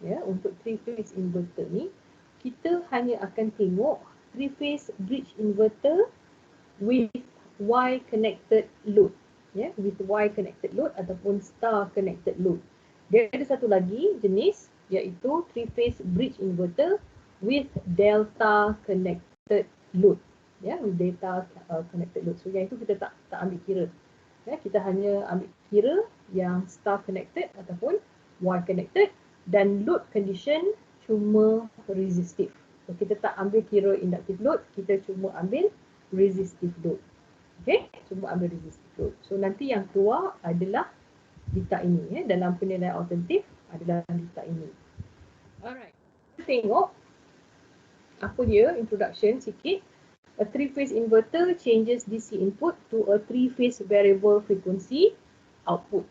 ya, untuk 3-phase inverter ni, kita hanya akan tengok 3-phase bridge inverter with Y connected load, ya, with Y connected load ataupun star connected load. Dia ada satu lagi jenis iaitu 3-phase bridge inverter with delta connected load, ya, with delta connected load. So yang itu kita tak ambil kira. Ya, kita hanya ambil kira yang star connected ataupun Y connected, dan load condition cuma resistive. So kita tak ambil kira inductive load, kita cuma ambil resistive load. Okey, cuma ambil resistive load. So nanti yang keluar adalah data ini, ya, dalam penilaian alternatif adalah data ini. Alright. Kita tengok apa dia introduction sikit. A 3-phase inverter changes DC input to a 3-phase variable frequency output.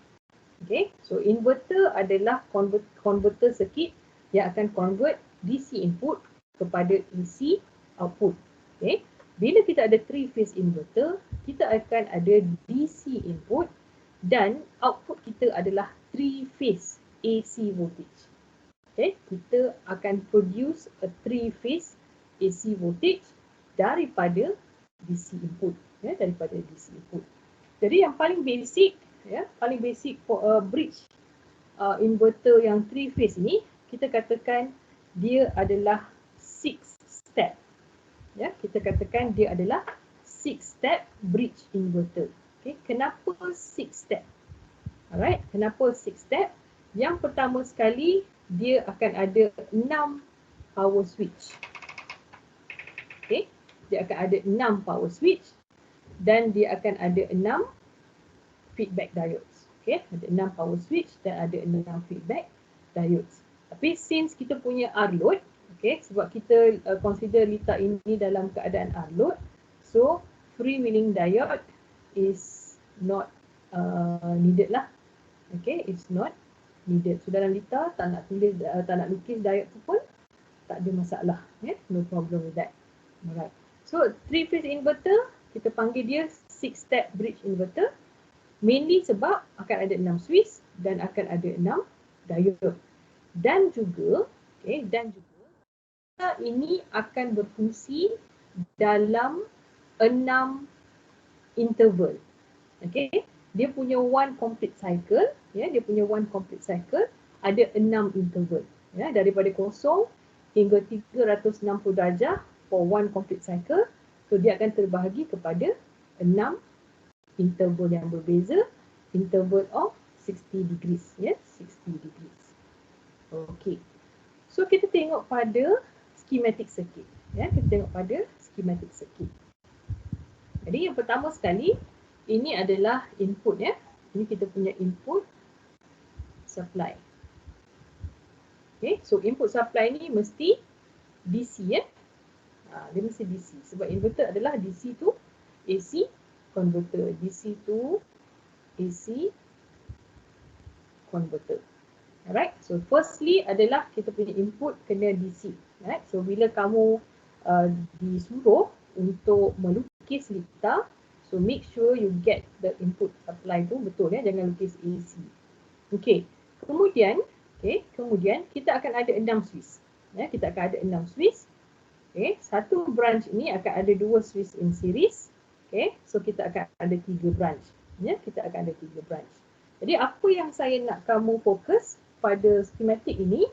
Okay, so inverter adalah converter circuit yang akan convert DC input kepada AC output. Okay, bila kita ada 3-phase inverter, kita akan ada DC input dan output kita adalah 3-phase AC voltage. Okay, kita akan produce a 3-phase AC voltage daripada DC input, ya, daripada DC input. Jadi yang paling basic, ya, paling basic for a bridge inverter yang 3-phase ni, kita katakan dia adalah 6 step. Ya, kita katakan dia adalah 6 step bridge inverter. Okay, kenapa 6 step? Alright, kenapa 6 step? Yang pertama sekali, dia akan ada 6 power switch. Okay, dia akan ada 6 power switch dan dia akan ada 6 feedback diodes. Okay, ada 6 power switch dan ada 6 feedback diodes. Tapi since kita punya R load, okay, sebab kita consider letak ini dalam keadaan R load, so freewheeling diode is not needed lah. Okay, it's not needed. So dalam lita tak nak tulis, tak nak lukis diode tu pun tak ada masalah. Yeah? No problem with that. Alright. So 3-phase inverter, kita panggil dia 6-step bridge inverter. Mainly sebab akan ada 6 switch dan akan ada 6 diode. Dan juga, okay, ini akan berfungsi dalam 6 interval. Okay, dia punya one complete cycle, ya, dia punya one complete cycle ada 6 interval, ya, daripada 0 hingga 360 darjah for one complete cycle. So dia akan terbahagi kepada 6 interval yang berbeza, interval of 60 degrees, ya, 60 degrees. Okey. So kita tengok pada schematic circuit, ya, kita tengok pada schematic circuit. Jadi yang pertama sekali, ini adalah input, ya. Ini kita punya input supply. Okay, so input supply ni mesti DC, ya. Dia mesti DC sebab inverter adalah DC to AC converter, DC to AC converter. Alright, so firstly adalah kita punya input kena DC. Alright, so bila kamu disuruh untuk melukis lita, so make sure you get the input supply tu betul, ya, jangan lukis AC. Okey. Kemudian kita akan ada 6 switch. Ya, kita akan ada 6 switch. Okey, satu branch ini akan ada 2 switch in series. Okey, so kita akan ada 3 branch. Ya, kita akan ada 3 branch. Jadi apa yang saya nak kamu fokus pada schematic ini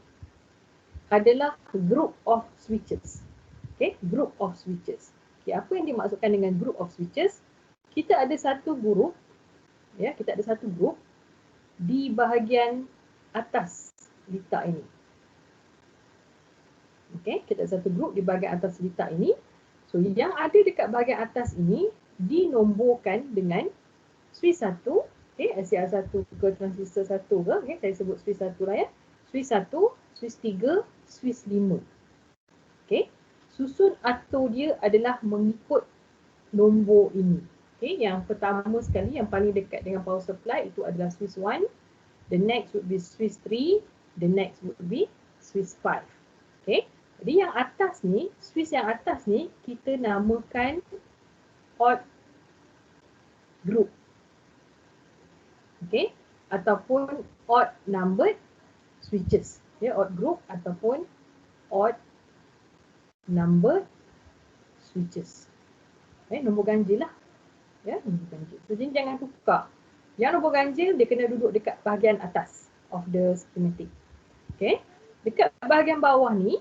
adalah group of switches. Okey, group of switches. Okey, apa yang dimaksudkan dengan group of switches? Kita ada satu group, ya, kita ada satu group di bahagian atas lita ini. Okey, kita ada satu group di bahagian atas lita ini. So yang ada dekat bahagian atas ini dinomborkan dengan switch 1, okey, SCR1 ke transistor 1 ke, okey, saya sebut switch 1 lah, ya. Switch 1, switch 3, switch 5. Okey, susun atau dia adalah mengikut nombor ini. Okay, yang pertama sekali yang paling dekat dengan power supply itu adalah switch 1, the next would be switch 3, the next would be switch 5. Okay, jadi yang atas ni, switch yang atas ni kita namakan odd group. Okay, ataupun odd numbered switches. Ya, odd group ataupun odd number switches. Nombor ganjil lah. Ya, nombor ganjil. So, jadi jangan tukar. Yang nombor ganjil dia kena duduk dekat bahagian atas of the schematic. Okay. Dekat bahagian bawah ni,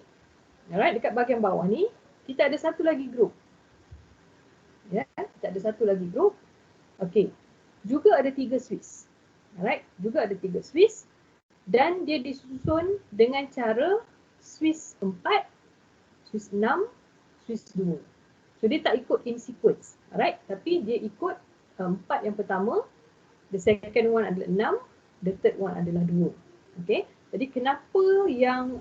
alright, dekat bahagian bawah ni, kita ada satu lagi group. Ya, kita ada satu lagi group. Okay. Juga ada 3 switch. Alright, juga ada 3 switch. Dan dia disusun dengan cara switch 4, switch 6, switch 2. So dia tak ikut in sequence. Alright, tapi dia ikut 4 yang pertama, the second one adalah 6, the third one adalah 2. Okay, jadi kenapa yang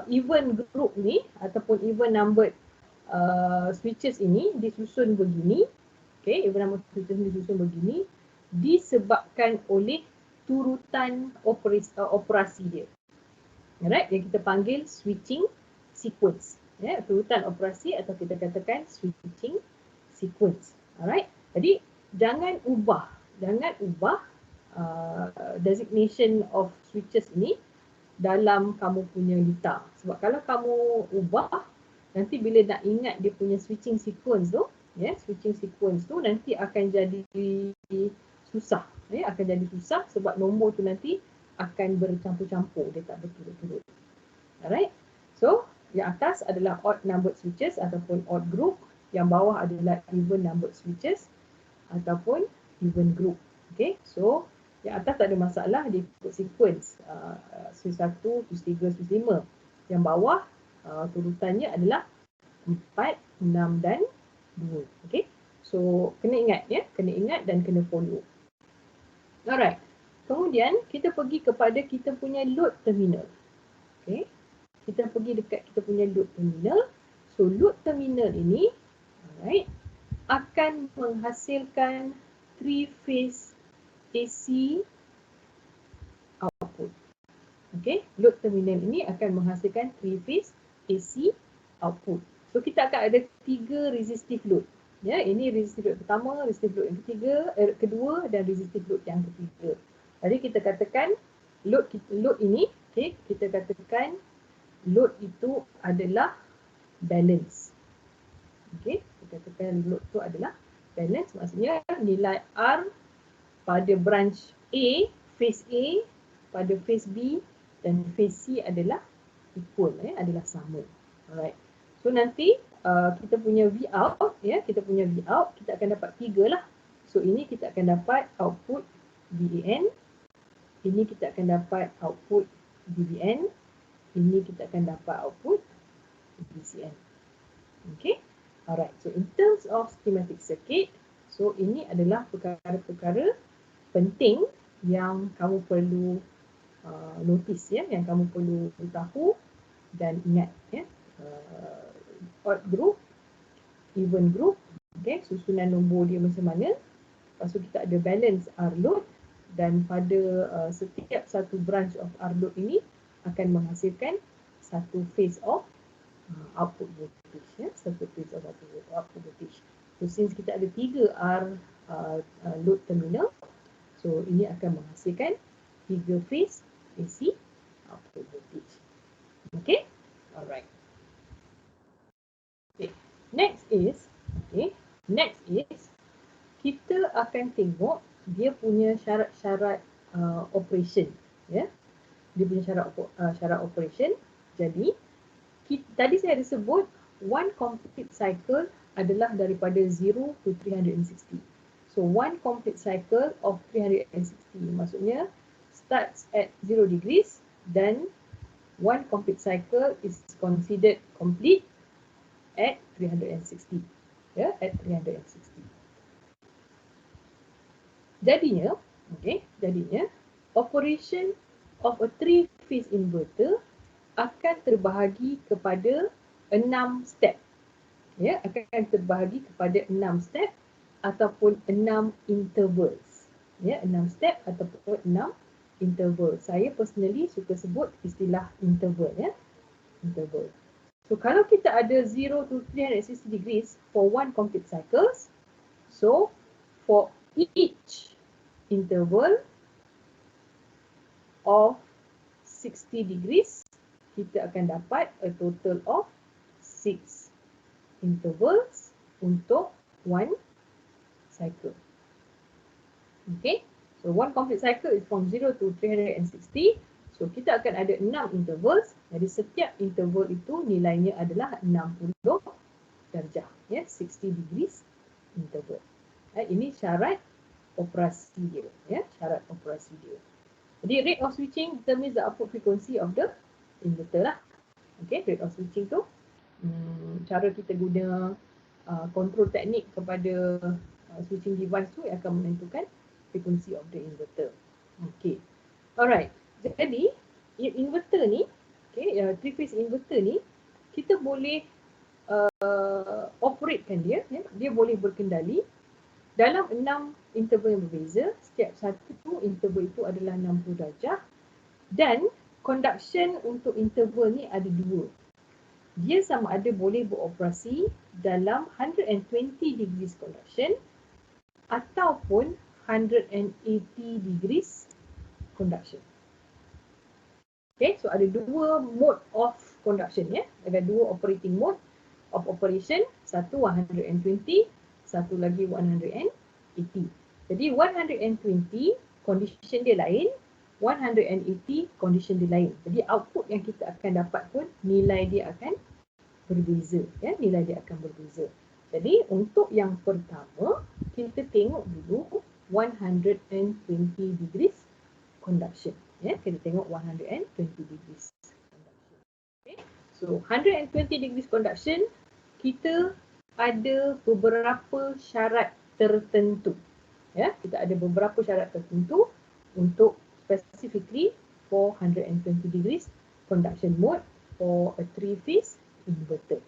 even group ni ataupun even numbered switches ini disusun begini, okay, even numbered switches ni disusun begini, disebabkan oleh turutan operasi dia. Alright, yang kita panggil switching sequence. Ya, turutan operasi atau kita katakan switching sequence. Alright, jadi jangan ubah designation of switches ini dalam kamu punya data. Sebab kalau kamu ubah, nanti bila nak ingat dia punya switching sequence tu, ya, switching sequence tu nanti akan jadi susah. Ya, akan jadi susah sebab nombor tu nanti akan bercampur-campur, dia tak berturut-turut. Alright, so yang atas adalah odd numbered switches ataupun odd group, yang bawah adalah even numbered switches ataupun even group. Okay, so yang atas tak ada masalah, dia ikut sequence switch 1, switch 3, switch 5. Yang bawah turutannya adalah 4, 6 dan 2. Okay, so kena ingat, ya, kena ingat dan kena follow. Alright, kemudian kita pergi kepada kita punya load terminal. Okay, kita pergi dekat kita punya load terminal. So load terminal ini, alright, akan menghasilkan 3-phase AC output. Okay, load terminal ini akan menghasilkan 3-phase AC output. So kita akan ada 3 resistive load. Ya, ini resistive load pertama, resistive load yang kedua dan resistive load yang ketiga. Jadi kita katakan load ini, okay, kita katakan load itu adalah balance. Okay, kita katakan load itu adalah balance, maksudnya nilai R pada branch A, phase A, pada phase B dan phase C adalah equal, adalah sama. Alright. So nanti kita punya V out, ya, kita punya V out kita akan dapat 3 lah. So ini kita akan dapat output VAN, ini kita akan dapat output VBN, ini kita akan dapat output VCN. Okay. Alright. So in terms of schematic circuit, so ini adalah perkara-perkara penting yang kamu perlu notice, ya, yang kamu perlu tahu dan ingat, ya. Odd group, even group, okay, susunan nombor dia macam mana. Lepas tu kita ada balance R load dan pada setiap satu branch of R load ini akan menghasilkan satu phase of output voltage, ya, satu phase of output voltage. So since kita ada 3 R load terminal, so ini akan menghasilkan 3 phase AC output voltage. Okay, alright. Okay, next is kita akan tengok dia punya syarat-syarat operation, ya. Dia punya syarat operation. Jadi tadi saya ada sebut one complete cycle adalah daripada 0 to 360. So one complete cycle of 360 maksudnya starts at 0 degrees, then one complete cycle is considered complete at 360. Ya, at 360. Jadinya operation of a 3-phase inverter akan terbahagi kepada 6 step. Ya, akan terbahagi kepada 6 step ataupun 6 intervals. Ya, 6 step ataupun 6 interval. Saya personally suka sebut istilah interval, ya. Interval. So kalau kita ada 0 to 360 degrees for one complete cycles, so for each interval of 60 degrees, kita akan dapat a total of 6 intervals untuk one cycle. Okay, so one complete cycle is from 0 to 360. So kita akan ada 6 intervals. Jadi setiap interval itu nilainya adalah 60 darjah, ya, 60 degrees interval. Ini syarat operasi dia, ya, syarat operasi dia. Jadi rate of switching determines the output frequency of the inverter lah. Okay, rate of switching tu cara kita guna control teknik kepada switching device tu yang akan menentukan frequency of the inverter. Okay, alright. Jadi inverter ni, okay, three phase inverter ni kita boleh operatekan dia, ya, dia boleh berkendali dalam 6 interval yang berbeza. Setiap satu interval itu adalah 60 darjah dan conduction untuk interval ni ada dua. Dia sama ada boleh beroperasi dalam 120 degrees conduction ataupun 180 degrees conduction. Okay, so ada dua mode of conduction, ya. Ada dua operating mode of operation, satu 120, satu lagi 180. Jadi 120 condition dia lain, 180 condition dia lain. Jadi output yang kita akan dapat pun nilai dia akan berbeza, ya, nilai dia akan berbeza. Jadi untuk yang pertama kita tengok dulu 120 degrees conduction, ya, kita tengok 120 degrees conduction. Okay. So 120 degrees conduction kita ada beberapa syarat tertentu, ya, kita ada beberapa syarat tertentu untuk specifically for 120 degrees conduction mode for a three phase inverter.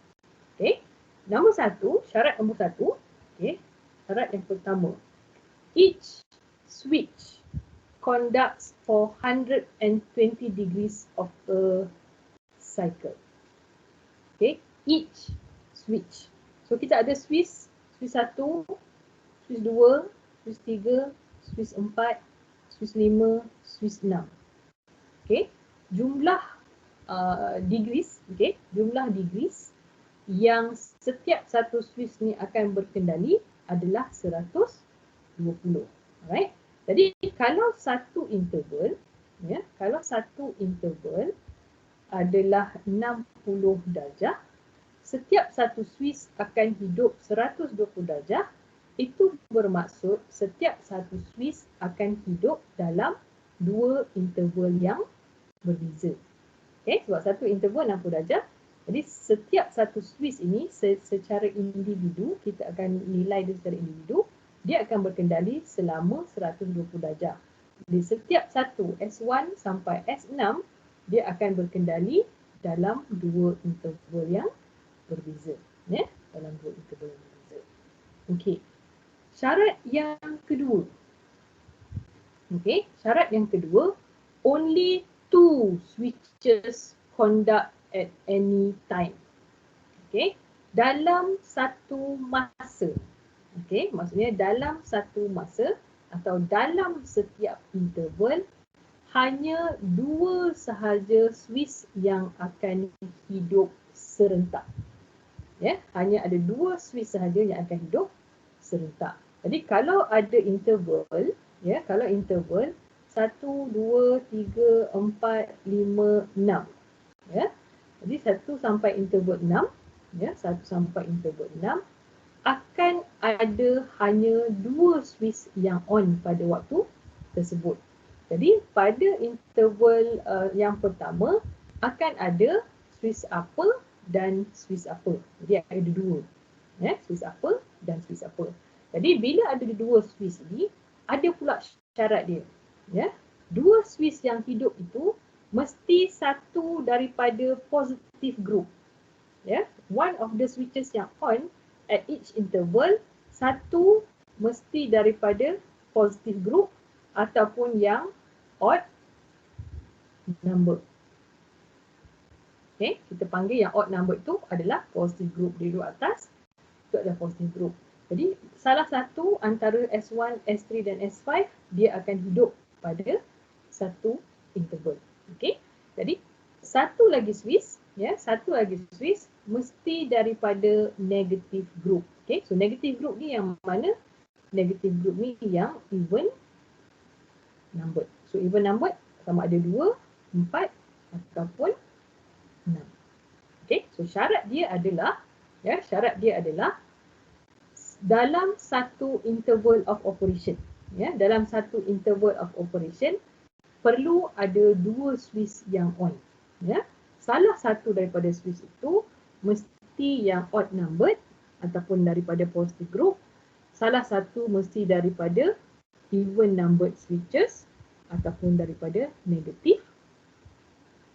Okay, syarat nombor satu, okay, syarat yang pertama, each switch conducts for 120 degrees of a cycle. Okay, each switch. So kita ada switch 1, switch 2, switch 3, switch 4, switch 5, switch 6. Okay, jumlah degrees, okay, jumlah degrees yang setiap satu switch ni akan berkendali adalah 120. Alright. Jadi kalau satu interval, ya, kalau satu interval adalah 60 darjah, setiap satu switch akan hidup 120 darjah. Itu bermaksud setiap satu switch akan hidup dalam dua interval yang berbeza. Okay, sebab satu interval 60 darjah. Jadi setiap satu switch ini secara individu, kita akan nilai dia secara individu, dia akan berkendali selama 120 darjah. Jadi setiap satu S1 sampai S6, dia akan berkendali dalam dua interval yang berbeza, ya, dalam dua interval yang berbeza. Okey. Syarat yang kedua. Okey, syarat yang kedua, only two switches conduct at any time. Okey, dalam satu masa. Okey, maksudnya dalam satu masa atau dalam setiap interval hanya dua sahaja switch yang akan hidup serentak. Ya, hanya ada dua switch sahaja yang akan hidup serentak. Jadi kalau ada interval, ya, kalau interval 1, 2, 3, 4, 5, 6. Ya. Jadi 1 sampai interval 6, ya, 1 sampai interval 6 akan ada hanya dua switch yang on pada waktu tersebut. Jadi pada interval yang pertama akan ada switch upper dan switch upper. Jadi ada dua, ya, switch upper dan switch upper. Jadi bila ada dua switch ni, ada pula syarat dia, ya. Dua switch yang hidup itu mesti satu daripada positive group, ya. One of the switches yang on at each interval, satu mesti daripada positive group ataupun yang odd number. Okay, kita panggil yang odd number itu adalah positive group. Di luar atas itu adalah positive group. Jadi salah satu antara S1, S3 dan S5 dia akan hidup pada satu interval. Okay, jadi satu lagi Swiss, ya, satu lagi Swiss mesti daripada negative group. Okay, so negative group ni yang mana? Negative group ni yang even numbered. So even numbered sama ada 2, 4 ataupun 6. Okay, so syarat dia adalah, ya, syarat dia adalah dalam satu interval of operation. Ya, dalam satu interval of operation perlu ada 2 Swiss yang on. Ya, salah satu daripada Swiss itu mesti yang odd numbered ataupun daripada positive group. Salah satu mesti daripada even numbered switches ataupun daripada negative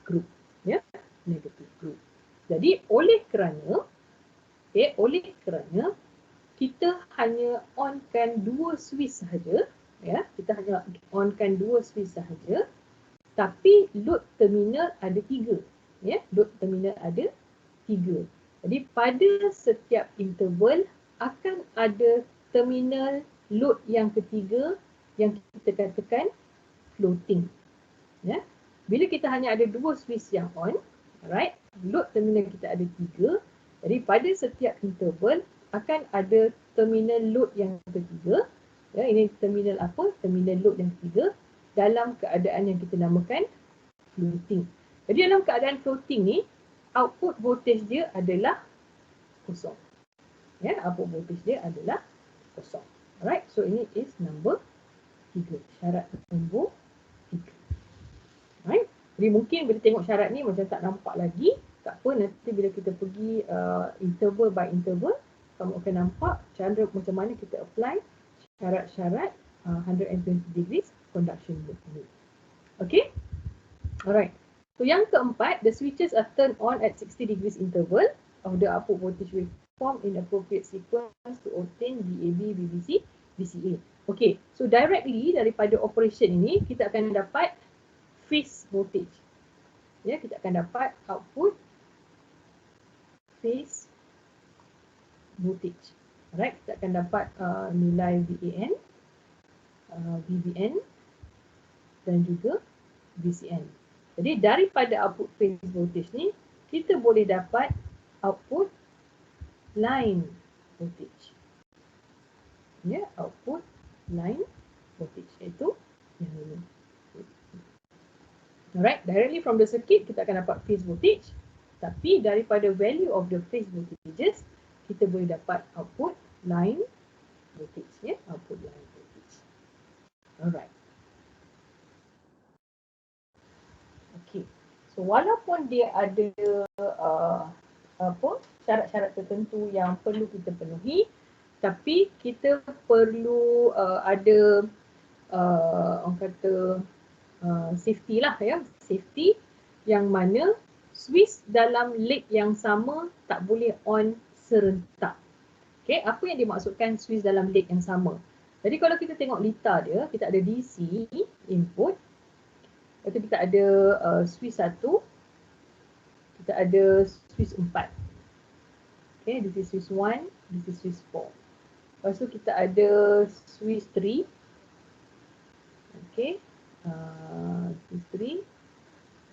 group. Ya, negative group. Jadi oleh kerana kita hanya onkan 2 Swiss sahaja, ya, kita hanya onkan 2 Swiss sahaja, tapi load terminal ada 3, ya, load terminal ada 3. Jadi pada setiap interval akan ada terminal load yang ketiga yang kita katakan floating, ya. Bila kita hanya ada 2 Swiss yang on, alright, load terminal kita ada 3. Jadi pada setiap interval akan ada terminal load yang ketiga. Ya, ini terminal apa? Terminal load yang ketiga dalam keadaan yang kita namakan floating. Jadi dalam keadaan floating ni, output voltage dia adalah kosong. Ya, output voltage dia adalah kosong. Alright, so ini is number 3. Syarat nombor 3. Alright, jadi mungkin bila tengok syarat ni macam tak nampak lagi. Tak apa, nanti bila kita pergi interval by interval, kamu akan nampak cara macam mana kita apply syarat-syarat 120 degrees conduction loop ini. Okay? Alright. So yang keempat, the switches are turned on at 60 degrees interval of the output voltage waveform in appropriate sequence to obtain VAB, VBC, VCA. Okay, so directly daripada operation ini, kita akan dapat phase voltage. Ya, kita akan dapat output phase voltage. Alright, kita akan dapat nilai VAN, VBN dan juga VCN. Jadi daripada output phase voltage ni, kita boleh dapat output line voltage. Ya, output line voltage iaitu yang ini. Alright, directly from the circuit kita akan dapat phase voltage. Tapi daripada value of the phase voltages, kita boleh dapat output line voltage, ya, output line voltage. Alright. Okay. So walaupun dia ada syarat-syarat tertentu yang perlu kita penuhi, tapi kita perlu ada orang kata safety lah, ya, safety yang mana Swiss dalam leg yang sama tak boleh on serentak. Okay, apa yang dimaksudkan Swiss dalam leg yang sama? Jadi kalau kita tengok lita dia, kita ada DC input, lepas tu kita ada Swiss 1, kita ada Swiss 4. Okay, this is Swiss 1, this is Swiss 4. Lepas tu kita ada Swiss 3. Okay, Swiss 3.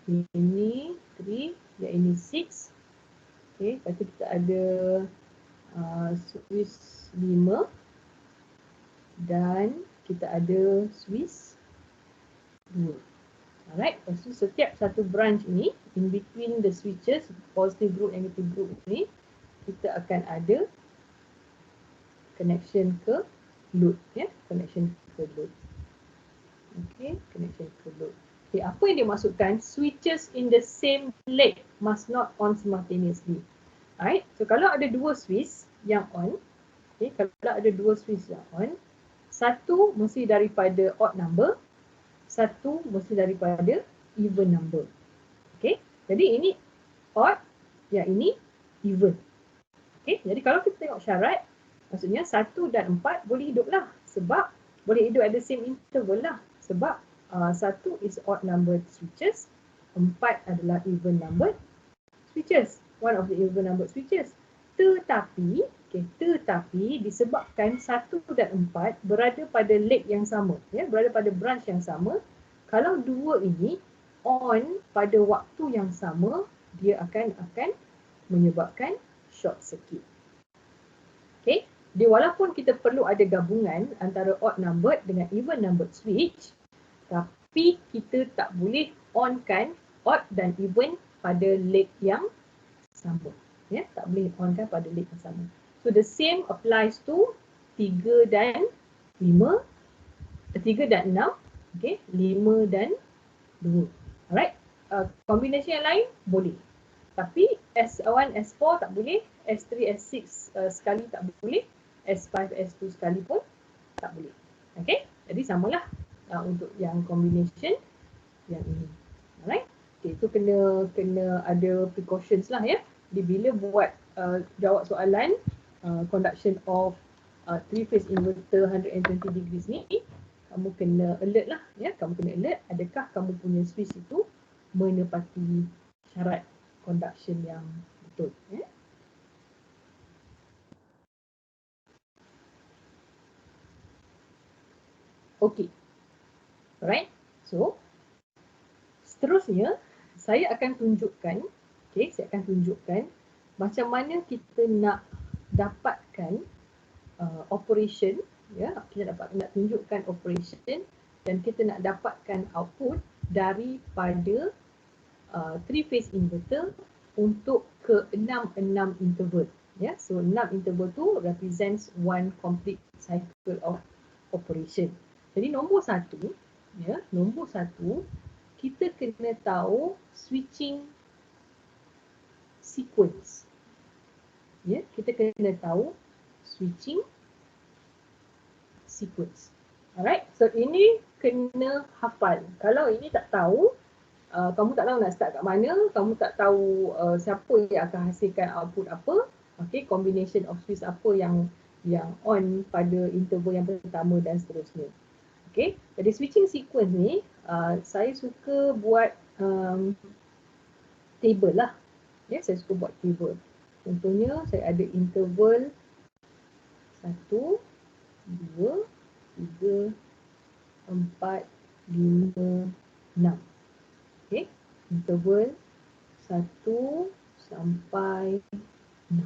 Ini 3, dan ini 6. Okay, lepas tu kita ada Swiss 5 dan kita ada Swiss 2. Alright, lepas tu setiap satu branch ini, in between the switches, positive group, negative group ni, kita akan ada connection ke load, ya, connection ke load. Okay, connection ke load. Okay, apa yang dimaksudkan switches in the same leg must not on simultaneously. Alright, so kalau ada 2 switch yang on, okay, kalau ada 2 switch yang on, satu mesti daripada odd number, satu mesti daripada even number. Okay, jadi ini odd, yang ini even. Okay, jadi kalau kita tengok syarat, maksudnya 1 dan 4 boleh hidup lah, sebab boleh hidup at the same interval lah, sebab 1 is odd numbered switches, 4 adalah even numbered switches, one of the even numbered switches. Tetapi, tetapi disebabkan 1 dan 4 berada pada leg yang sama, ya, berada pada branch yang sama, kalau 2 ini on pada waktu yang sama, dia akan menyebabkan short circuit. Okay, dia walaupun kita perlu ada gabungan antara odd numbered dengan even numbered switch, tapi kita tak boleh onkan odd dan even pada leg yang sama. Ya, tak boleh onkan pada leg yang sama. So the same applies to 3 dan 5, 3 dan 6, okay, 5 dan 2. Alright, combination yang lain boleh. Tapi S1, S4 tak boleh, S3, S6 sekali tak boleh, S5, S2 sekali pun tak boleh. Okay, jadi samalah untuk yang combination yang ini. Alright, okay, itu kena ada precautions lah ya. Di bila buat jawab soalan conduction of 3-phase inverter 120 degrees ni, kamu kena alert lah ya. Kamu kena alert adakah kamu punya switch itu menepati syarat conduction yang betul. Ya. Okey. Alright. So, seterusnya saya akan tunjukkan, saya akan tunjukkan macam mana kita nak dapatkan operation, ya, kita nak tunjukkan operation dan kita nak dapatkan output daripada 3-phase inverter untuk ke 6 interval. Ya, so 6 interval tu represents one complete cycle of operation. Jadi nombor 1, ya, nombor 1 kita kena tahu switching sequence. Ya, kita kena tahu switching sequence. Alright, so ini kena hafal. Kalau ini tak tahu, kamu tak tahu nak start kat mana, kamu tak tahu siapa yang akan hasilkan output apa, okay, combination of switch apa yang on pada interval yang pertama dan seterusnya. Okay, jadi switching sequence ni saya suka buat table lah. Ya, saya suka buat table. Contohnya saya ada interval 1, 2, 3, 4, 5, 6. Okay, interval 1 sampai 6.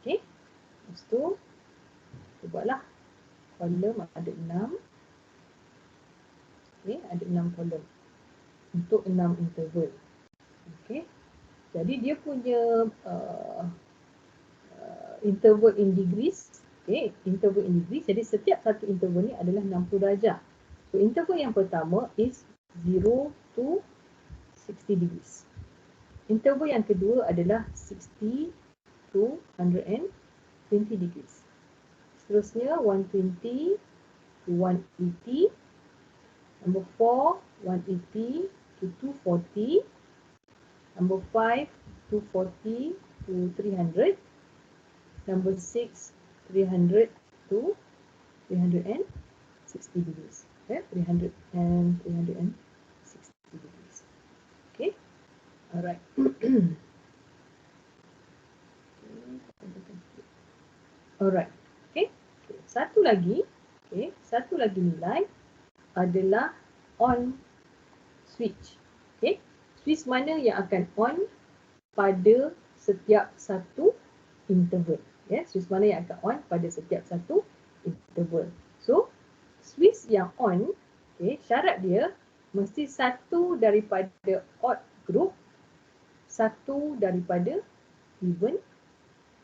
Okay, lepas tu kita buatlah kolom ada 6. Okay, ada 6 kolom untuk 6 interval. Okay, jadi dia punya interval in degrees. Okay, interval in degrees. Jadi setiap satu interval ni adalah 60 darjah. So interval yang pertama is 0 to 60 degrees. Interval yang kedua adalah 60 to 120 degrees. Seterusnya 120 to 180. Number 4, 180 to 240. Number 5, 240 to 300. Number 6, 300 to 360 degrees. Okay, 300 and 360 degrees. Okay, alright. Alright, okay. Satu lagi nilai adalah on switch. Okay, switch mana yang akan on pada setiap satu interval. Ya, switch mana yang akan on pada setiap satu interval. So, switch yang on, okay, syarat dia mesti satu daripada odd group, satu daripada even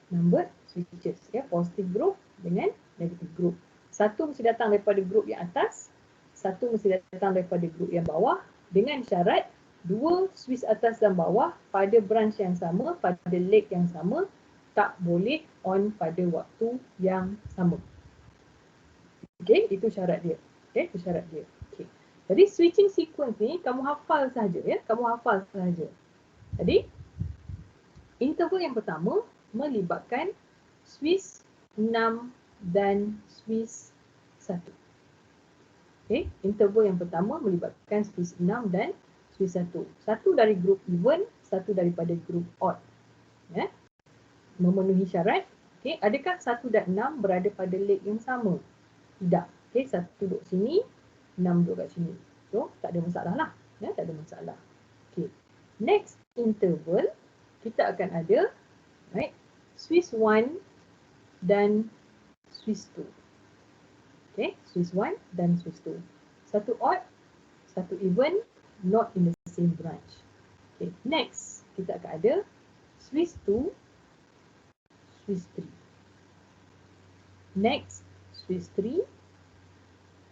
numbered switches. Ya, positive group dengan negative group. Satu mesti datang daripada group yang atas, satu mesti datang daripada group yang bawah, dengan syarat dua switch atas dan bawah pada branch yang sama, pada leg yang sama, tak boleh on pada waktu yang sama. Okey, itu syarat dia. Okey, itu syarat dia. Okey. Jadi switching sequence ni kamu hafal saja, ya. Kamu hafal saja. Jadi interval yang pertama melibatkan switch 6 dan switch 1. Okey, interval yang pertama melibatkan switch 6 dan switch 1. Satu dari grup even, satu daripada grup odd. Ya. Memenuhi syarat. Okey, adakah 1 dan 6 berada pada leg yang sama? Tidak. Okey, 1 duduk sini, 6 duduk kat sini. So, tak ada masalah lah. Ya, tak ada masalah. Okay. Next interval, kita akan ada right, Swiss 1 dan Swiss 2. Okay, Swiss 1 dan Swiss 2. Satu odd, satu even, not in the same branch. Okay, next kita akan ada Swiss 2, Swiss 3. Next, Swiss 3,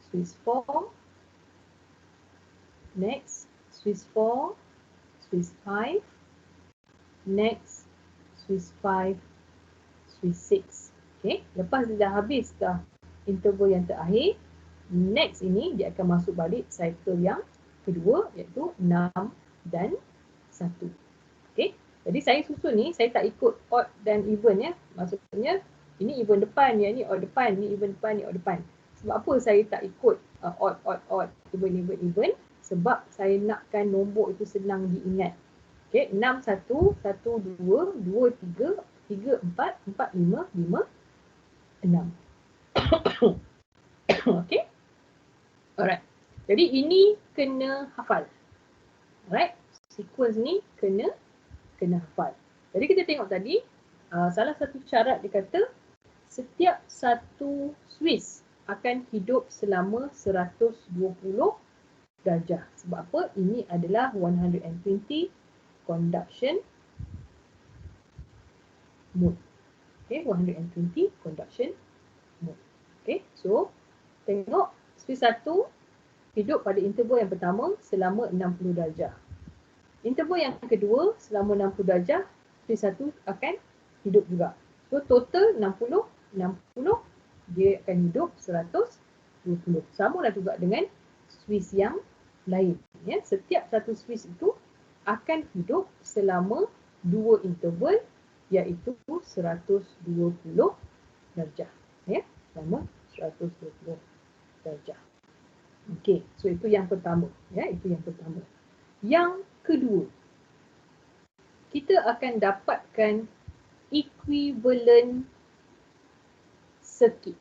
Swiss 4. Next, Swiss 4, Swiss 5. Next, Swiss 5, Swiss 6. Okay, lepas dia dah habis dah interval yang terakhir, next ini dia akan masuk balik cycle yang kedua iaitu 6 dan 1. Okay, jadi saya susun ni, saya tak ikut odd dan even ya. Maksudnya ini even depan, yang ni odd depan, ni even depan, ni odd depan. Sebab apa saya tak ikut odd, even. Sebab saya nakkan nombor itu senang diingat. Okay, 6, 1, 1, 2, 2, 3, 3, 4, 4, 5, 5, 6. Okay. Alright. Jadi ini kena hafal. Alright. Sequence ni kena hafal. Jadi kita tengok tadi, salah satu syarat dia kata setiap satu Swiss akan hidup selama 120 darjah. Sebab apa? Ini adalah 120 conduction mode. Okay, 120 conduction mode. Okay, so tengok Swiss 1 hidup pada interval yang pertama selama 60 darjah. Interval yang kedua selama 60 darjah, Swiss 1 akan hidup juga. So total 60, 60, dia akan hidup 120. Sama lah juga dengan Swiss yang lain. Ya, setiap satu Swiss itu akan hidup selama 2 interval iaitu 120 darjah. Ya, selama 120 darjah. Okey, so itu yang pertama. Ya, itu yang pertama. Yang kedua, kita akan dapatkan equivalent circuit.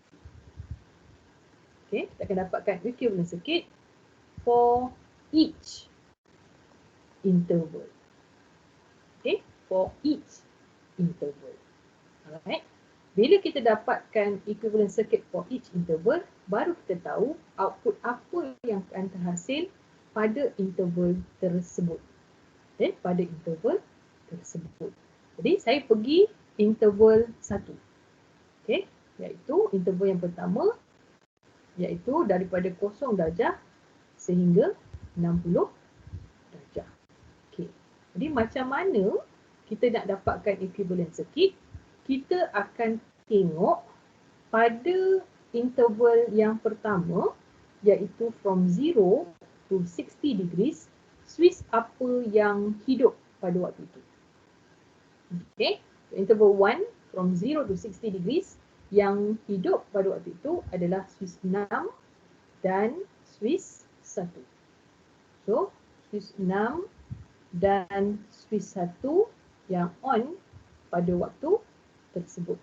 Okey, kita akan dapatkan equivalent circuit for each interval. Okay, for each interval. Alright. Bila kita dapatkan equivalent circuit for each interval, baru kita tahu output apa yang akan terhasil pada interval tersebut. Okay, pada interval tersebut. Jadi saya pergi interval 1. Okay, iaitu interval yang pertama, iaitu daripada 0 darjah sehingga 60 darjah. Okay. Jadi macam mana kita nak dapatkan equivalent circuit? Kita akan tengok pada interval yang pertama iaitu from 0 to 60 degrees, Swiss apa yang hidup pada waktu itu. Okay. So, interval 1 from 0 to 60 degrees yang hidup pada waktu itu adalah Swiss 6 dan Swiss 1. So, Swiss 6 dan Swiss 1 yang on pada waktu tersebut.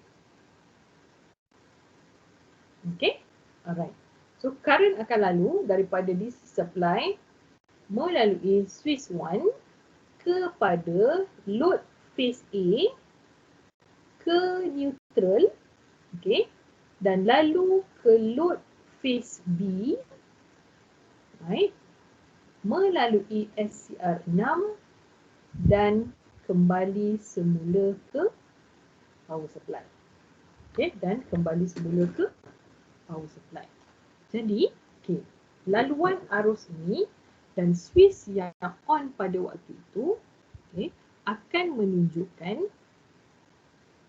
Okay, alright. So, current akan lalu daripada DC supply melalui Swiss 1 kepada load phase A ke neutral, okay, dan lalu ke load phase B, right, melalui SCR 6 dan kembali semula ke power supply. Okay, dan kembali semula ke power supply. Jadi, okay, laluan arus ini dan Swiss yang on pada waktu itu, okay, akan menunjukkan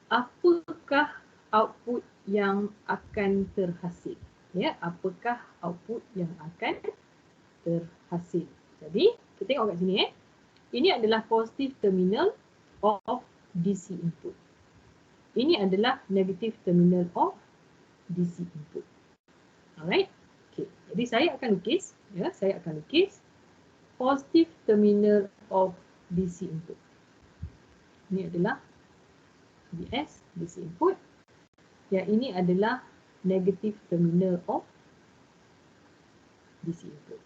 apakah output yang akan terhasil. Ya, apakah output yang akan terhasil. Jadi, kita tengok kat sini. Ini adalah positive terminal of DC input. Ini adalah negative terminal of DC input. Alright. Okay. Jadi saya akan lukis, ya, saya akan lukis positive terminal of DC input. Ini adalah DS DC input. Yang ini adalah negative terminal of DC input.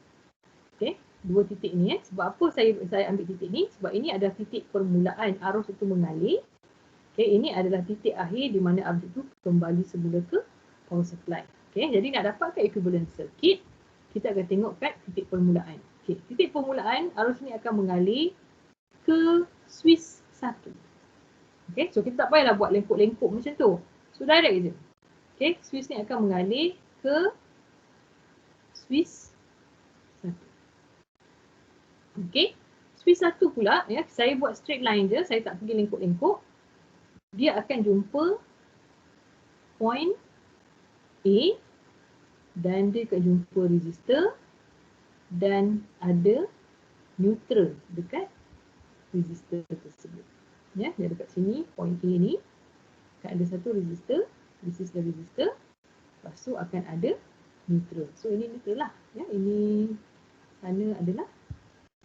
Okay. dua titik ni Sebab apa saya ambil titik ni? Sebab ini adalah titik permulaan arus itu mengalir. Okay, ini adalah titik akhir di mana arus itu kembali semula ke power supply. Okay, jadi nak dapatkan equivalent circuit, kita akan tengok kat titik permulaan. Okay, titik permulaan arus ni akan mengalir ke switch 1. Okay, so kita tak payahlah buat lengkuk-lengkuk macam tu. So direct je. Okay, switch ni akan mengalir ke switch 1. Okay, switch 1 pula, saya buat straight line je, saya tak pergi lengkuk-lengkuk. Dia akan jumpa point A dan dia akan jumpa resistor dan ada neutral dekat resistor tersebut. Ya, dia dekat sini point A ni akan ada satu resistor, this is the resistor. Lepas tu akan ada neutral. So ini neutral lah. Ya, ini sana adalah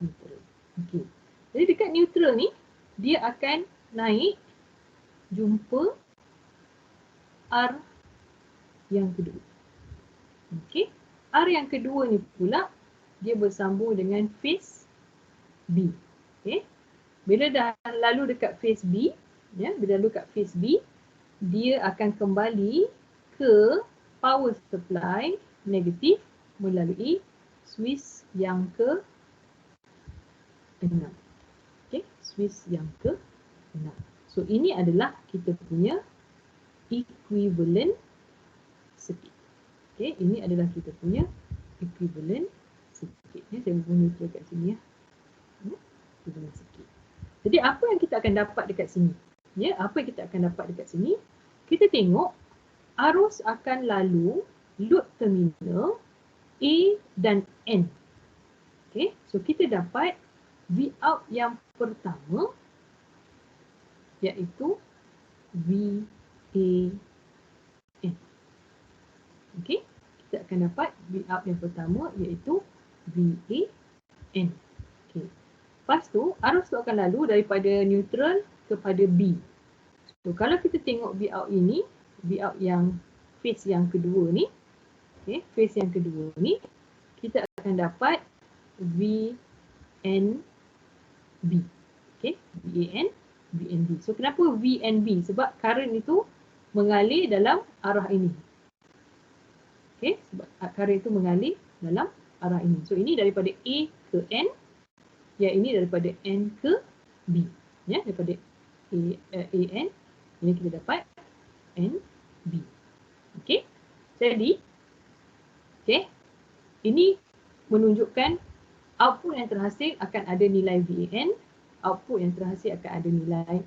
neutral. Okey. Jadi dekat neutral ni dia akan naik jumpa R yang kedua. Okey. R yang kedua ni pula dia bersambung dengan phase B. Okey. Bila dah lalu dekat phase B, bila lalu kat phase B, dia akan kembali ke power supply negatif melalui switch yang ke-6. Okey, switch yang ke-6. So ini adalah kita punya equivalent circuit. Okey, ini adalah kita punya equivalent circuit. Saya guna neutral kat sini equivalent circuit. Jadi apa yang kita akan dapat dekat sini? Apa yang kita akan dapat dekat sini? Kita tengok arus akan lalu load terminal A dan N. Okey, so kita dapat V out yang pertama iaitu VAN. Okey, kita akan dapat V out yang pertama iaitu VAN. Okey. Lepas tu arus tu akan lalu daripada neutral kepada B. So kalau kita tengok V out ini, V out yang phase yang kedua ni, okey, phase yang kedua ni kita akan dapat VNB. Okey, VNB. So kenapa VNB? Sebab current itu mengalir dalam arah ini. Okey, sebab current itu mengalir dalam arah ini. So ini daripada A ke N, ini daripada N ke B. Daripada AN, ini kita dapat NB. Okey. Jadi ini menunjukkan output yang terhasil akan ada nilai VAN, output yang terhasil akan ada nilai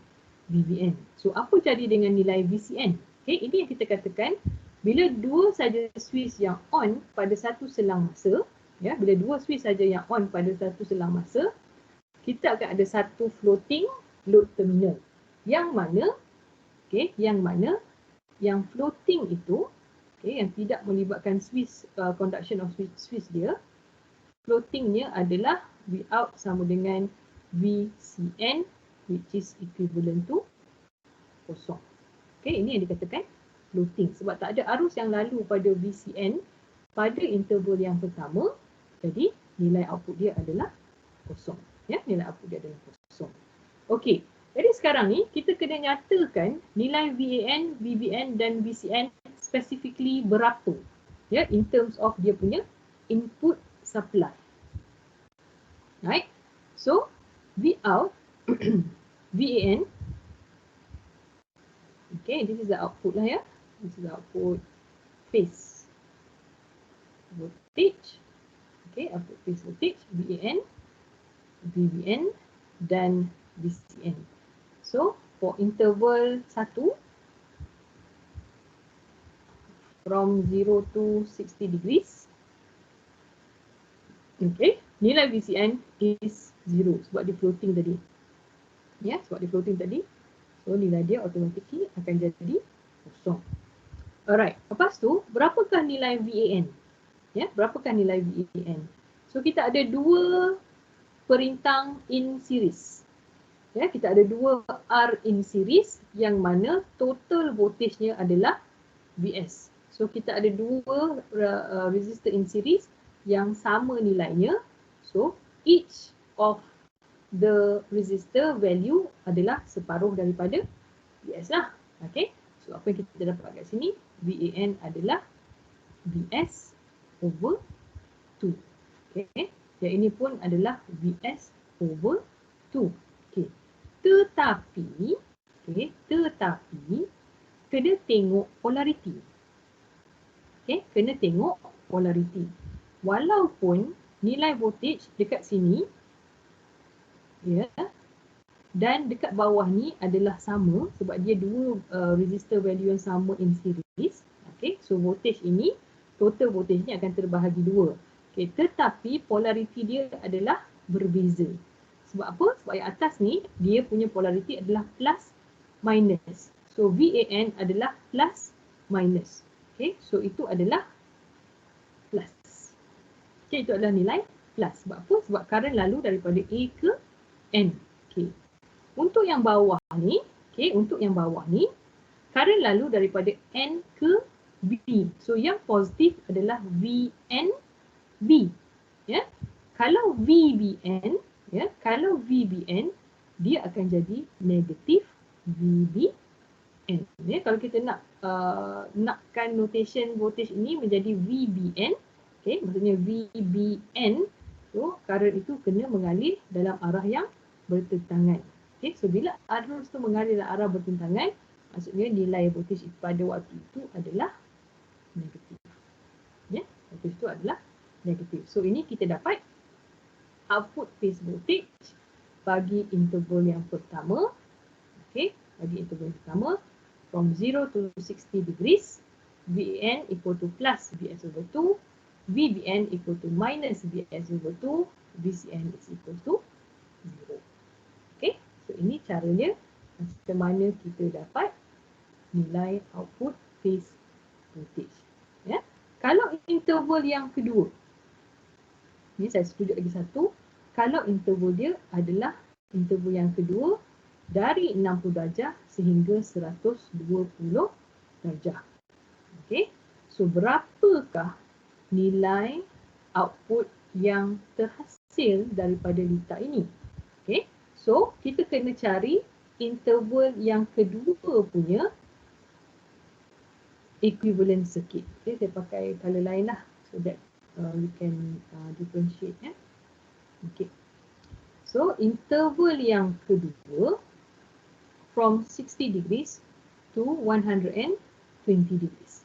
VBN. So apa jadi dengan nilai VCN? Okey, ini yang kita katakan bila dua saja switch yang on pada satu selang masa, bila dua switch saja yang on pada satu selang masa, kita akan ada satu floating load terminal. Yang mana yang floating itu, yang tidak melibatkan switch, conduction of switch dia, floatingnya adalah V out sama dengan VCN, which is equivalent to kosong. Okey, ini yang dikatakan floating sebab tak ada arus yang lalu pada VCN pada interval yang pertama, jadi nilai output dia adalah kosong. Nilai output dia adalah kosong. Okey, jadi sekarang ni kita kena nyatakan nilai VAN, VBN dan VCN specifically berapa in terms of dia punya input supply. Right? So V out VAN, okay, this is the output lah this is the output phase voltage. Okay, output phase voltage VAN, VBN dan VCN. So for interval 1 from 0 to 60 degrees, okay, nilai VCN is 0 sebab dia floating tadi. Sebab dia floating tadi. So nilai dia automatically akan jadi kosong. Alright, lepas tu berapakah nilai VAN? Berapakah nilai VAN? So kita ada dua perintang in series. Kita ada dua R in series yang mana total voltage-nya adalah Vs. So kita ada dua resistor in series yang sama nilainya. So each of the resistor value adalah separuh daripada Vs lah. Okay. So apa yang kita dapat kat sini? VAN adalah Vs over 2. Okay. Yang ini pun adalah Vs over 2. Okay. Tetapi kena tengok polariti. Okay. Kena tengok polariti. Walaupun nilai voltage dekat sini ya, dan dekat bawah ni adalah sama sebab dia dua resistor value yang sama in series. Okay, so voltage ini, total voltage ni akan terbahagi dua. Okay, tetapi polariti dia adalah berbeza. Sebab apa? Sebab yang atas ni dia punya polariti adalah plus minus. So VAN adalah plus minus. Okay, so itu adalah plus. Okay, itu adalah nilai plus. Sebab apa? Sebab current lalu daripada A ke N. Okay. Untuk yang bawah ni, current lalu daripada N ke B. So yang positif adalah VNB. Ya. Kalau VBN, dia akan jadi negatif VBN. Ya, kalau kita nakkan notation voltage ini menjadi VBN, okay, maksudnya VBN, so current itu kena mengalir dalam arah yang bertentangan. Okay, so bila arus tu mengalir dalam arah bertentangan, maksudnya nilai voltage pada waktu itu adalah negatif. Ya, voltage itu adalah negatif. So ini kita dapat output phase voltage bagi interval yang pertama. Okay, bagi interval yang pertama from 0 to 60 degrees, VAN equal to plus Vs over 2, VBN equal to minus Vs over 2, VCN is equal to 0. Okay, so ini caranya macam mana kita dapat nilai output phase voltage. Ya, kalau interval yang kedua, ni saya tunjuk lagi satu. Kalau interval dia adalah interval yang kedua dari 60 darjah sehingga 120 darjah. Okay, so berapakah nilai output yang terhasil daripada litar ini? Okay, so kita kena cari interval yang kedua punya equivalent circuit. Okay, saya pakai color lain lah so that we can differentiate. Ya. Okay, so interval yang kedua from 60 degrees to 120 degrees.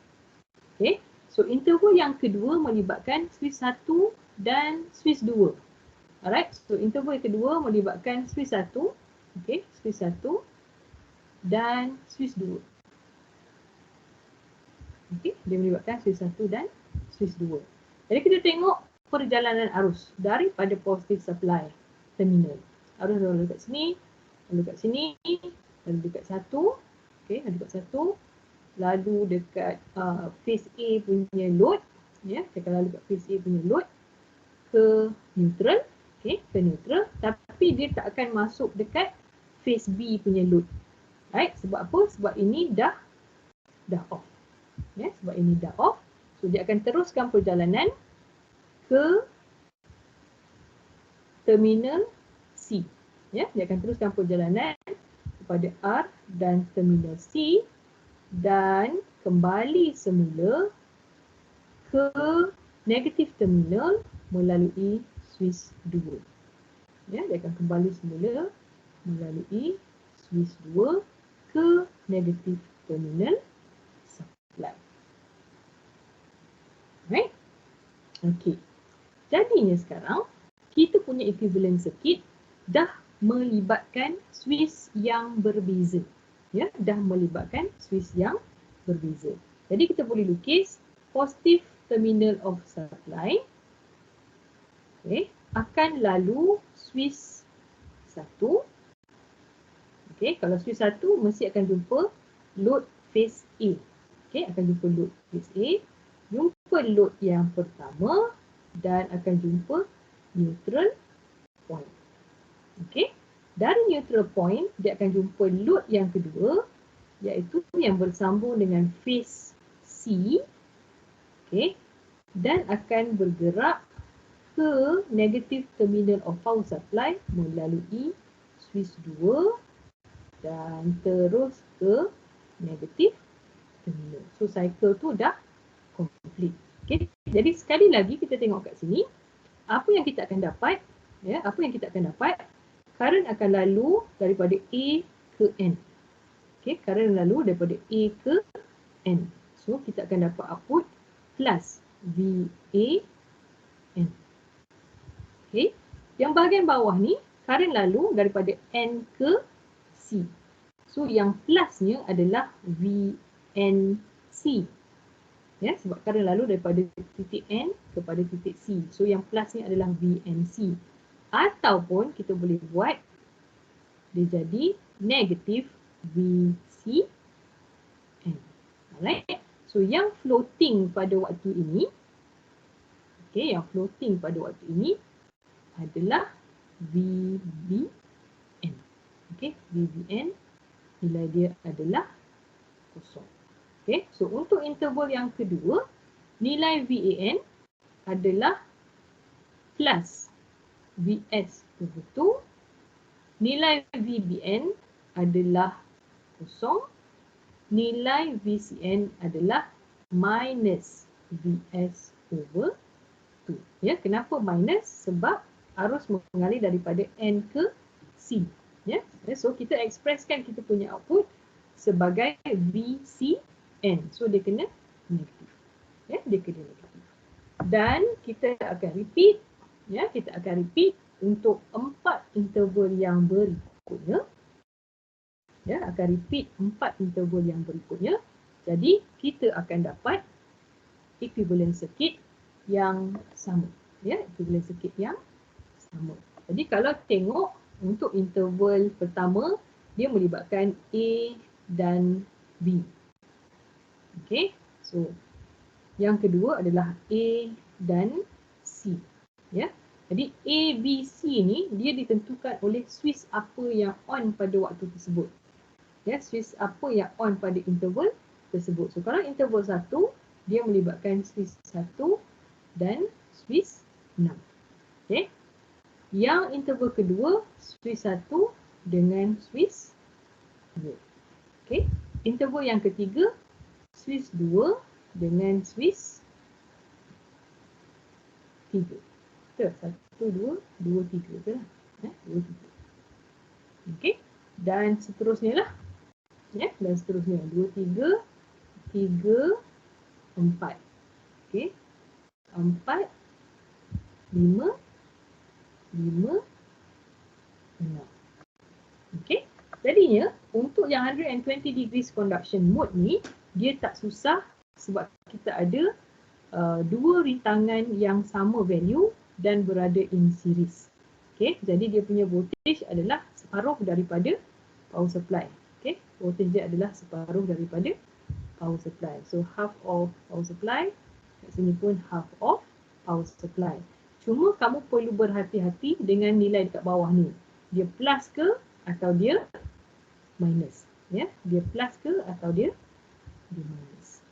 Okay, so interval yang kedua melibatkan switch 1 dan switch 2. Alright, so interval yang kedua melibatkan switch 1, okay, switch 1 dan switch 2. Okay, dia melibatkan switch 1 dan switch 2. Jadi kita tengok perjalanan arus daripada positive supply terminal. Arus lalu dekat sini, lalu dekat sini, lalu dekat 1, okay, lalu dekat 1, lalu dekat phase A punya load, ya, saya akan lalu dekat phase A punya load ke neutral, okay, ke neutral, tapi dia tak akan masuk dekat phase B punya load. Right, sebab apa? Sebab ini dah off. Ya, sebab ini dah off. So dia akan teruskan perjalanan ke terminal C. Ya, dia akan teruskan perjalanan kepada R dan terminal C dan kembali semula ke negatif terminal melalui switch 2. Ya, dia akan kembali semula melalui switch 2 ke negatif terminal supply. Right? Okay. Jadinya sekarang kita punya equivalent circuit dah melibatkan switch yang berbeza. Ya, dah melibatkan switch yang berbeza. Jadi kita boleh lukis positive terminal of supply, okay, akan lalu switch 1. Okay, kalau switch 1 mesti akan jumpa load phase A. Okay, akan jumpa load phase A, jumpa load yang pertama dan akan jumpa neutral point. Okay, dari neutral point dia akan jumpa load yang kedua iaitu yang bersambung dengan phase C. Okay, dan akan bergerak ke negative terminal of power supply melalui switch 2 dan terus ke negative terminal. So cycle tu dah complete. Okay. Jadi sekali lagi kita tengok kat sini, apa yang kita akan dapat? Ya, apa yang kita akan dapat? Current akan lalu daripada A ke N. Okay, current lalu daripada A ke N. So kita akan dapat output plus VA N. Okay. Yang bahagian bawah ni, current lalu daripada N ke C. So yang plusnya adalah VNC. Ya, sebab current lalu daripada titik N kepada titik C. So yang plusnya adalah VNC. Ataupun kita boleh buat dia jadi negative VCN. Alright. So yang floating pada waktu ini, okay, yang floating pada waktu ini adalah VBN. Okay, VBN nilai dia adalah kosong. Okay, so untuk interval yang kedua, nilai VAN adalah plus VS over 2, nilai VBN adalah kosong, nilai VCN adalah minus VS over 2. Ya, kenapa minus? Sebab arus mengalir daripada N ke C. Ya, so kita expresskan kita punya output sebagai VCN. So dia kena negatif. Ya, dia kena negatif. Dan kita akan repeat. Ya, kita akan repeat untuk 4 interval yang berikutnya. Ya, akan repeat 4 interval yang berikutnya. Jadi kita akan dapat equivalent circuit yang sama. Ya, equivalent circuit yang sama. Jadi kalau tengok untuk interval pertama, dia melibatkan A dan B. Okay, so yang kedua adalah A dan C. Ya, jadi A, B, C ni dia ditentukan oleh switch apa yang on pada waktu tersebut. Ya, switch apa yang on pada interval tersebut. So kalau interval 1, dia melibatkan switch 1 dan switch 6. Okay. Yang interval kedua, switch 1 dengan switch 2. Okay. Interval yang ketiga, switch 2 dengan switch 3. Betul? 1, 2, 2, 3 je lah. 2, 3. Okay. Dan seterusnya lah. Ya, dan seterusnya. 2, 3, 3, 4. Okay. 4, 5, 5, 6. Okay. Jadinya, untuk yang 120 degrees conduction mode ni, dia tak susah sebab kita ada dua rintangan yang sama value dan berada in series. Okay. Jadi dia punya voltage adalah separuh daripada power supply. Okay. Voltage dia adalah separuh daripada power supply. So half of power supply, kat sini pun half of power supply. Cuma kamu perlu berhati-hati dengan nilai dekat bawah ni. Dia plus ke atau dia minus. Ya, dia plus ke atau dia minus.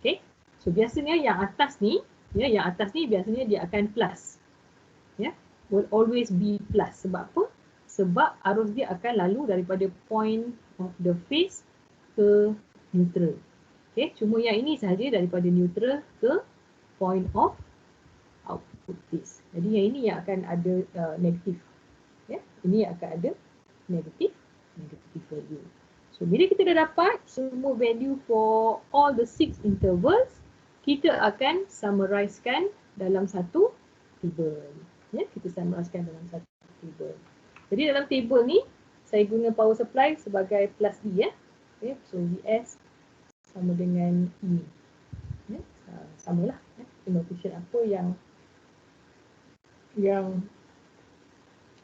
Okay. So biasanya yang atas ni, ya, yang atas ni biasanya dia akan plus. Ya, will always be plus. Sebab apa? Sebab arus dia akan lalu daripada point of the phase ke neutral. Okay, cuma yang ini sahaja daripada neutral ke point of output phase. Jadi yang ini yang akan ada negatif. Ya, ini akan ada negatif value. So bila kita dah dapat semua value for all the 6 intervals, kita akan summarizekan dalam satu table. Ya, kita summarizekan dalam satu table. Jadi dalam table ni saya guna power supply sebagai plus E, ya. Okay, so VS sama dengan E. Ya, samalah, ya. Notation apa yang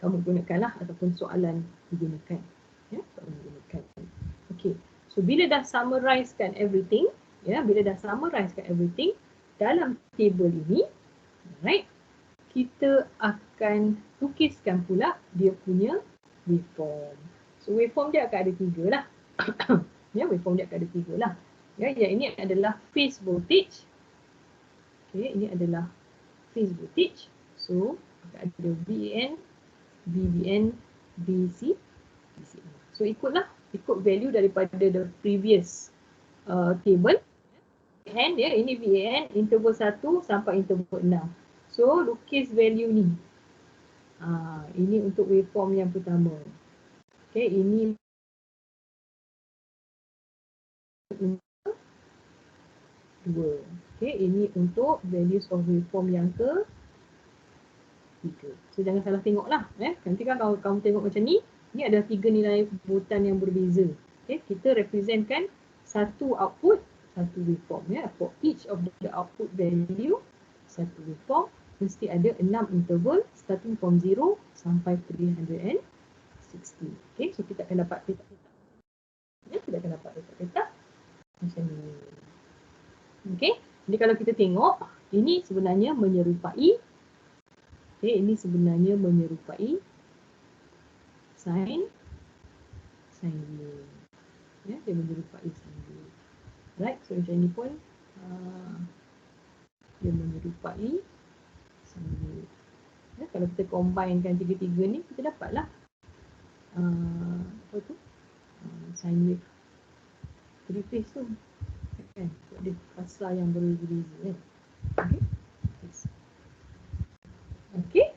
kamu gunakanlah ataupun soalan digunakan. Ya, soalan digunakan. Okay, so bila dah summarizekan everything, ya, bila dah summarizekan everything dalam table ini, right, kita akan lukiskan pula dia punya waveform. So waveform dia akan ada 3 lah. Ya, waveform dia akan ada 3 lah. Ya, yang ini adalah phase voltage. Okay, ini adalah phase voltage. So kita ada VAN, VBN, BC, BCN. So ikut value daripada the previous table. VAN dia, ini VAN interval 1 sampai interval 6. So lukis value ni. Ini untuk waveform yang pertama. Okay, ini dua. Okay, ini untuk values of waveform yang ketiga. So jangan salah tengok lah. Nanti kan kalau kamu tengok macam ni ada 3 nilai butan yang berbeza. Okay, kita representkan satu output, satu waveform. For each of the output value, satu waveform mesti ada 6 interval starting from 0 sampai 360. Okay, so kita akan dapat petak-petak. Kita akan dapat petak-petak macam ni. Okay, jadi kalau kita tengok, ini sebenarnya menyerupai, ini sebenarnya menyerupai sine wave. Dia menyerupai sine wave. Right, so macam ni pun dia menyerupai sine wave. Kalau kita combinekan tiga-tiga ni, kita dapatlah apa tu? Sine wave. Three phase tu. Kan? Ada fasa yang berbeza kan. Okay.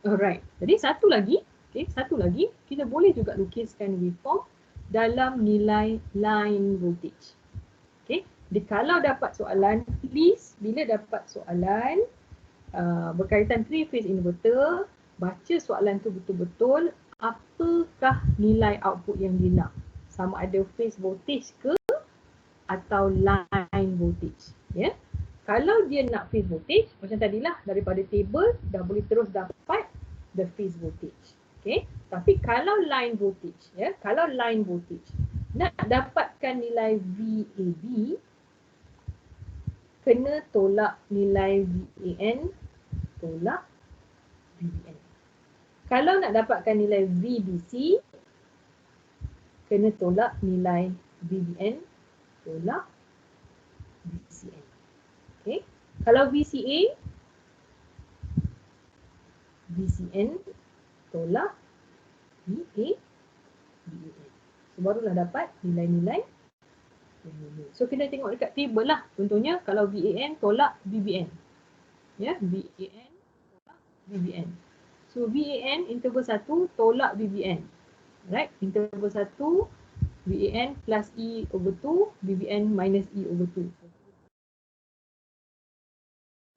Alright. Jadi satu lagi kita boleh juga lukiskan waveform dalam nilai line voltage. Okay. Jadi kalau dapat soalan, please bila dapat soalan berkaitan three phase inverter, baca soalan tu betul-betul, apakah nilai output yang dia nak. Sama ada phase voltage ke atau line voltage. Ya. Kalau dia nak phase voltage, macam tadilah daripada table dah boleh terus dapat the phase voltage. Okay. Tapi kalau line voltage, kalau line voltage nak dapatkan nilai VAB, kena tolak nilai VAN, tolak VBN. Kalau nak dapatkan nilai VBC, kena tolak nilai VBN, tolak VCN. Okay. Kalau VCA, VCN tolak VA, VAN. So barulah dapat nilai-nilai yang ini. So kena tengok dekat table lah. Contohnya kalau VAN tolak VBN. Ya, VAN tolak VBN. So VAN interval 1 tolak VBN. Right? Interval 1 VAN plus E over 2, VBN minus E over 2.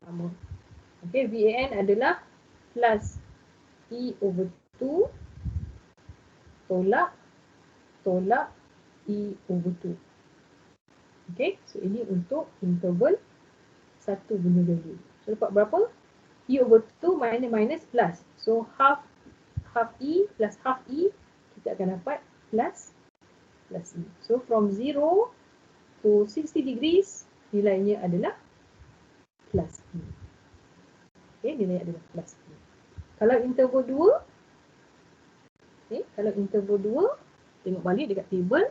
Sama. Okay, VAN adalah plus E over 2 tolak E over 2. Okay, so ini untuk interval 1 punya value. So dapat berapa? E over 2 minus plus. So half E plus half E, kita akan dapat plus E. So from 0 to 60 degrees, nilainya adalah plus E. Okay, nilai adalah plus E. Kalau interval 2, okay, kalau interval 2, tengok balik dekat table.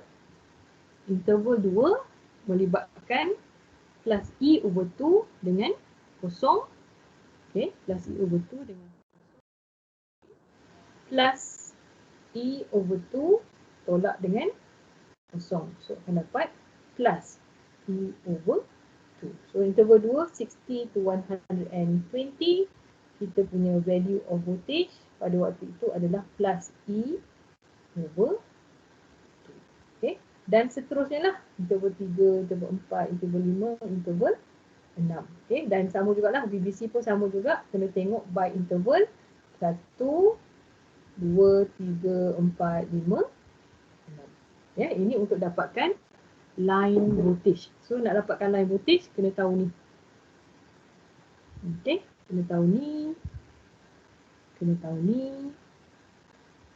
Interval 2 melibatkan plus E over 2 dengan kosong. Okay, plus E over 2 dengan plus E over 2 tolak dengan kosong. So akan dapat plus E over 2. So interval 2, 60 to 120. Kita punya value of voltage pada waktu itu adalah plus E over 2. Okay. Dan seterusnya lah. Interval 3, interval 4, interval 5, interval 6. Okay. Dan sama jugalah. VBC pun sama juga. Kena tengok by interval 1, 2, 3, 4, 5, 6. Ya, ini untuk dapatkan line voltage. So nak dapatkan line voltage kena tahu ni. Okay. Kena tahu ni. Kena tahu ni.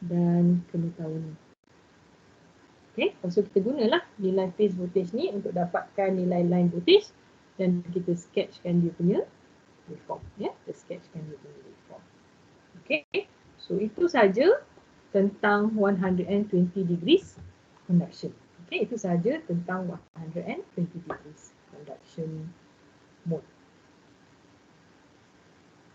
Dan kena tahu ni. Okay, so kita gunalah nilai phase voltage ni untuk dapatkan nilai line voltage dan kita sketchkan dia punya waveform. Ya, kita sketchkan dia punya waveform. Okay, so itu saja tentang 120 degrees conduction. Okay, itu saja tentang 120 degrees conduction mode.